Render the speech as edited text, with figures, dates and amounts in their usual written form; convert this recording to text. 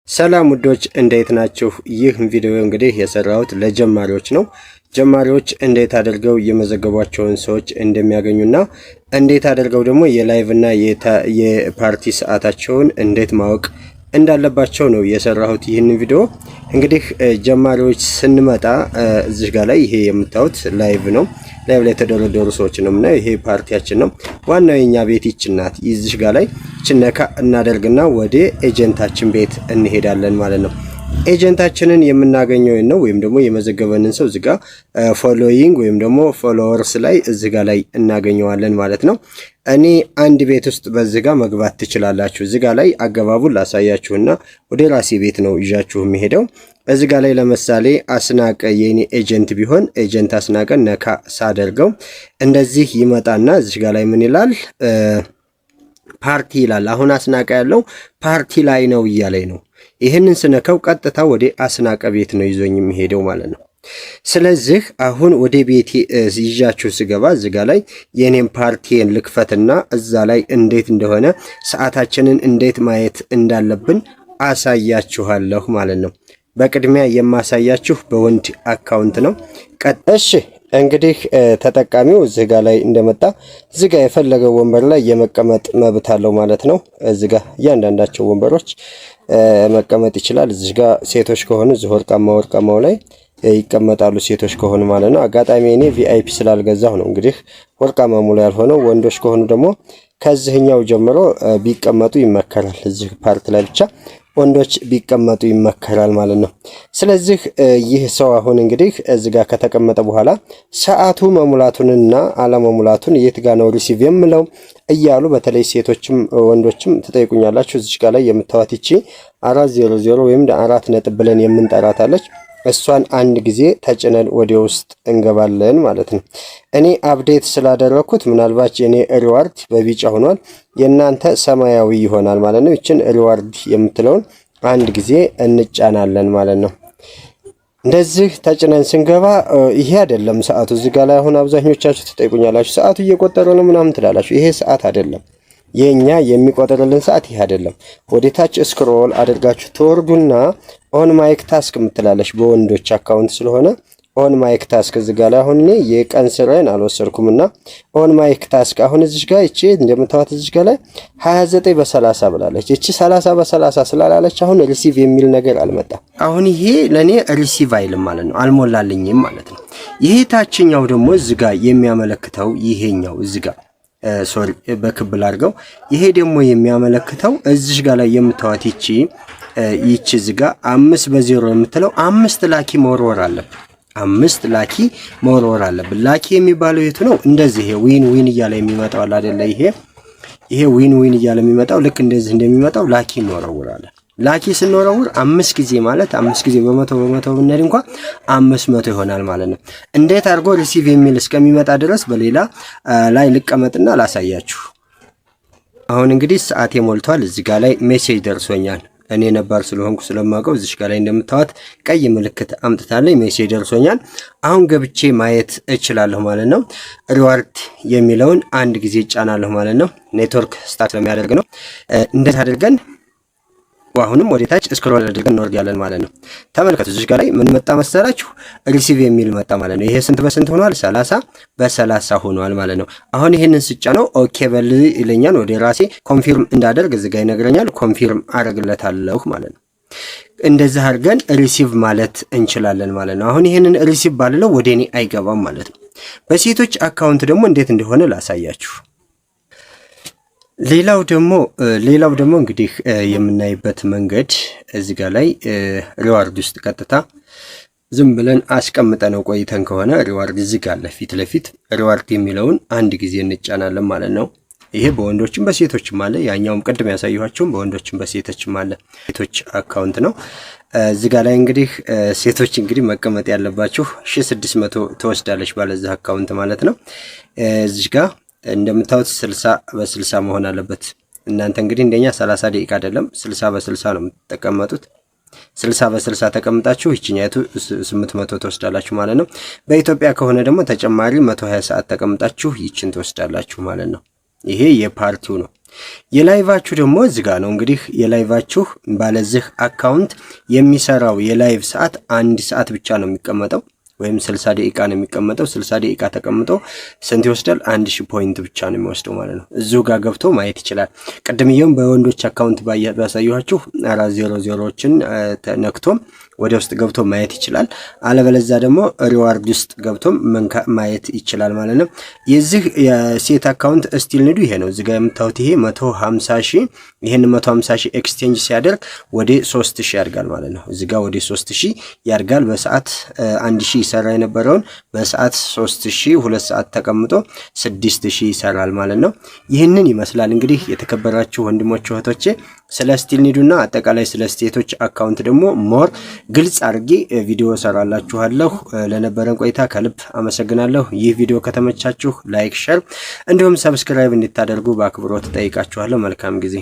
ሰላም ውዶች እንዴት ናችሁ? ይህ ቪዲዮ እንግዲህ የሰራሁት ለጀማሪዎች ነው። ጀማሪዎች እንዴት አድርገው የመዘገቧቸውን ሰዎች እንደሚያገኙና እንዴት አድርገው ደግሞ የላይቭ እና የፓርቲ ሰዓታቸውን እንዴት ማወቅ እንዳለባቸው ነው የሰራሁት ይህን ቪዲዮ። እንግዲህ ጀማሪዎች ስንመጣ እዚህ ጋር ላይ ይሄ የምታዩት ላይቭ ነው። ላይቭ ላይ የተደረደሩ ሰዎች ነው እና ይሄ ፓርቲያችን ነው። ዋናው የኛ ቤት ይችናት እዚህ ጋር ላይ ችነካ እናደርግና ወደ ኤጀንታችን ቤት እንሄዳለን ማለት ነው። ኤጀንታችንን የምናገኘው ነው ወይም ደግሞ የመዘገበንን ሰው እዚህ ጋር ፎሎዊንግ ወይም ደግሞ ፎሎወርስ ላይ እዚህ ጋር ላይ እናገኘዋለን ማለት ነው። እኔ አንድ ቤት ውስጥ በዚህ ጋር መግባት ትችላላችሁ። እዚህ ጋር ላይ አገባቡን ላሳያችሁና ወደ ራሴ ቤት ነው ይዣችሁ የሚሄደው። እዚህ ጋር ላይ ለምሳሌ አስናቀ የኔ ኤጀንት ቢሆን ኤጀንት አስናቀ ነካ ሳደርገው እንደዚህ ይመጣና እዚህ ጋር ላይ ምን ይላል? ፓርቲ ይላል። አሁን አስናቀ ያለው ፓርቲ ላይ ነው እያለኝ ነው። ይህንን ስነካው ቀጥታ ወደ አስናቀ ቤት ነው ይዞኝ የሚሄደው ማለት ነው። ስለዚህ አሁን ወደ ቤቴ ይዣችሁ ስገባ እዚህ ጋር ላይ የኔም ፓርቲን ልክፈትና እዛ ላይ እንዴት እንደሆነ ሰዓታችንን እንዴት ማየት እንዳለብን አሳያችኋለሁ ማለት ነው። በቅድሚያ የማሳያችሁ በወንድ አካውንት ነው። እሺ እንግዲህ ተጠቃሚው እዚህ ጋር ላይ እንደመጣ እዚህ ጋር የፈለገው ወንበር ላይ የመቀመጥ መብት አለው ማለት ነው። እዚህ ጋር እያንዳንዳቸው ወንበሮች መቀመጥ ይችላል። እዚህ ጋር ሴቶች ከሆኑ እዚህ ወርቃማው ላይ ይቀመጣሉ ሴቶች ከሆኑ ማለት ነው። አጋጣሚ እኔ ቪአይፒ ስላልገዛሁ ነው እንግዲህ ወርቃማ ሙሉ ያልሆነው። ወንዶች ከሆኑ ደግሞ ከዚህኛው ጀምሮ ቢቀመጡ ይመከራል። እዚህ ፓርት ላይ ብቻ ወንዶች ቢቀመጡ ይመከራል ማለት ነው። ስለዚህ ይህ ሰው አሁን እንግዲህ እዚህ ጋር ከተቀመጠ በኋላ ሰዓቱ መሙላቱንና አለመሙላቱን የት ጋር ነው ሪሲቭ የምለው እያሉ በተለይ ሴቶችም ወንዶችም ትጠይቁኛላችሁ። እዚህ ጋር ላይ የምታዋት ይቺ 400 ወይም 4 ነጥብ ብለን የምንጠራታለች። እሷን አንድ ጊዜ ተጭነን ወደ ውስጥ እንገባለን ማለት ነው። እኔ አፕዴት ስላደረኩት ምናልባት የኔ ሪዋርድ በቢጫ ሆኗል፣ የእናንተ ሰማያዊ ይሆናል ማለት ነው። ይችን ሪዋርድ የምትለውን አንድ ጊዜ እንጫናለን ማለት ነው። እንደዚህ ተጭነን ስንገባ ይሄ አይደለም ሰዓቱ። እዚህ ጋር ላይ አሁን አብዛኞቻችሁ ትጠይቁኛላችሁ፣ ሰዓቱ እየቆጠረ ነው ምናምን ትላላችሁ። ይሄ ሰዓት አይደለም። የኛ የሚቆጠርልን ሰዓት ይሄ አይደለም። ወደ ታች ስክሮል አድርጋችሁ ተወርዱና ኦን ማይክ ታስክ ምትላለች በወንዶች አካውንት ስለሆነ ኦን ማይክ ታስክ እዚህ ጋር ላይ አሁን እኔ የቀን ስራዬን አልወሰድኩምና ኦን ማይክ ታስክ አሁን እዚህ ጋር እቺ እንደምታዋት እዚህ ጋር ላይ 29 በ30 ብላለች። እቺ 30 በ30 ስላላለች አሁን ሪሲቭ የሚል ነገር አልመጣም። አሁን ይሄ ለኔ ሪሲቭ አይልም ማለት ነው፣ አልሞላልኝም ማለት ነው። ይሄ ታችኛው ደግሞ እዚህ ጋር የሚያመለክተው ይሄኛው እዚህ ጋር ሶሪ በክብ አድርገው ይሄ ደግሞ የሚያመለክተው እዚህ ጋር ላይ የምታዋት ይቺ እዚህ ጋር 5 በ0 የምትለው 5 ላኪ መወርወር አለብን። 5 ላኪ መወርወር አለብን። ላኪ የሚባለው የቱ ነው? እንደዚህ ይሄ ዊን እያለ የሚመጣው አለ አይደለ? ይሄ ዊን እያለ የሚመጣው ልክ እንደዚህ እንደሚመጣው ላኪ እንወረውራለን። ላኪ ስንወረውር 5 ጊዜ ማለት 5 ጊዜ በመቶ ብንሄድ እንኳን 500 ይሆናል ማለት ነው። እንዴት አድርጎ ሪሲቭ የሚል እስከሚመጣ ድረስ በሌላ ላይ ልቀመጥና ላሳያችሁ። አሁን እንግዲህ ሰዓቴ ሞልቷል። እዚህ ጋር ላይ ሜሴጅ ደርሶኛል። እኔ ነባር ስለሆንኩ ስለማውቀው እዚህ ጋር ላይ እንደምታዩት ቀይ ምልክት አምጥታለች። ሜሴጅ ደርሶኛል። አሁን ገብቼ ማየት እችላለሁ ማለት ነው። ሪዋርድ የሚለውን አንድ ጊዜ ጫናለሁ ማለት ነው። ኔትወርክ ስታርት ስለሚያደርግ ነው። እንደዚህ አድርገን አሁንም ወደ ታች ስክሮል አድርገን እንወርዳለን ማለት ነው። ተመልከቱ እዚህ ጋር ላይ ምን መጣ መሰላችሁ? ሪሲቭ የሚል መጣ ማለት ነው። ይሄ ስንት በስንት ሆኗል? 30 በ30 ሆኗል ማለት ነው። አሁን ይሄንን ስጫነው ኦኬ በል ይለኛል። ወደ ራሴ ኮንፊርም እንዳደርግ እዚህ ጋር ይነግረኛል። ኮንፊርም አደርግለታለሁ ማለት ነው። እንደዚህ አድርገን ሪሲቭ ማለት እንችላለን ማለት ነው። አሁን ይሄንን ሪሲቭ ባልለው ወደ እኔ አይገባም ማለት ነው። በሴቶች አካውንት ደግሞ እንዴት እንደሆነ ላሳያችሁ። ሌላው ደግሞ እንግዲህ የምናይበት መንገድ እዚህ ጋር ላይ ሪዋርድ ውስጥ ቀጥታ ዝም ብለን አስቀምጠነው ቆይተን ከሆነ ሪዋርድ እዚህ ጋር ለፊት ለፊት ሪዋርድ የሚለውን አንድ ጊዜ እንጫናለን ማለት ነው። ይሄ በወንዶችም በሴቶችም አለ። ያኛውም ቅድም ያሳየኋችሁም በወንዶችም በሴቶችም አለ። ሴቶች አካውንት ነው። እዚህ ጋር ላይ እንግዲህ ሴቶች እንግዲህ መቀመጥ ያለባችሁ 1600 ትወስዳለች ባለዚህ አካውንት ማለት ነው። እዚህ ጋር እንደምታዩት 60 በ60 መሆን አለበት። እናንተ እንግዲህ እንደኛ 30 ደቂቃ አይደለም 60 በ60 ነው የምትቀመጡት። 60 በ60 ተቀምጣችሁ ይችኛቱ 800 ትወስዳላችሁ ማለት ነው። በኢትዮጵያ ከሆነ ደግሞ ተጨማሪ 120 ሰዓት ተቀምጣችሁ ይችን ትወስዳላችሁ ማለት ነው። ይሄ የፓርቲው ነው። የላይቫችሁ ደግሞ እዚህ ጋር ነው እንግዲህ የላይቫችሁ ባለዚህ አካውንት የሚሰራው የላይቭ ሰዓት 1 ሰዓት ብቻ ነው የሚቀመጠው ወይም 60 ደቂቃ ነው የሚቀመጠው 60 ደቂቃ ተቀምጦ ስንት ይወስዳል 1000 ፖይንት ብቻ ነው የሚወስደው ማለት ነው እዚሁ ጋር ገብቶ ማየት ይችላል ቀድምየም በወንዶች አካውንት ባሳየኋችሁ 400ዎችን ተነክቶም ወደ ውስጥ ገብቶ ማየት ይችላል አለበለዛ ደግሞ ሪዋርድ ውስጥ ገብቶ ማየት ይችላል ማለት ነው የዚህ የሴት አካውንት ስቲል ንዱ ይሄ ነው እዚህ ጋር የምታዩት ይሄ 150000 ይሄን 150000 ኤክስቼንጅ ሲያደርግ ወደ 3000 ያርጋል ማለት ነው እዚህ ጋር ወደ 3000 ያርጋል በሰዓት 1000 ይሰራ የነበረውን በሰዓት 3000 2 ሰዓት ተቀምጦ 6000 ይሰራል ማለት ነው ይሄንን ይመስላል እንግዲህ የተከበራችሁ ወንድሞች እህቶቼ ስለ ስቲል ኒዱና አጠቃላይ ስለ ስቴቶች አካውንት ደግሞ ሞር ግልጽ አድርጌ ቪዲዮ ሰራላችኋለሁ ለነበረን ቆይታ ከልብ አመሰግናለሁ ይህ ቪዲዮ ከተመቻችሁ ላይክ ሼር እንዲሁም ሰብስክራይብ እንድታደርጉ በአክብሮት ጠይቃችኋለሁ መልካም ጊዜ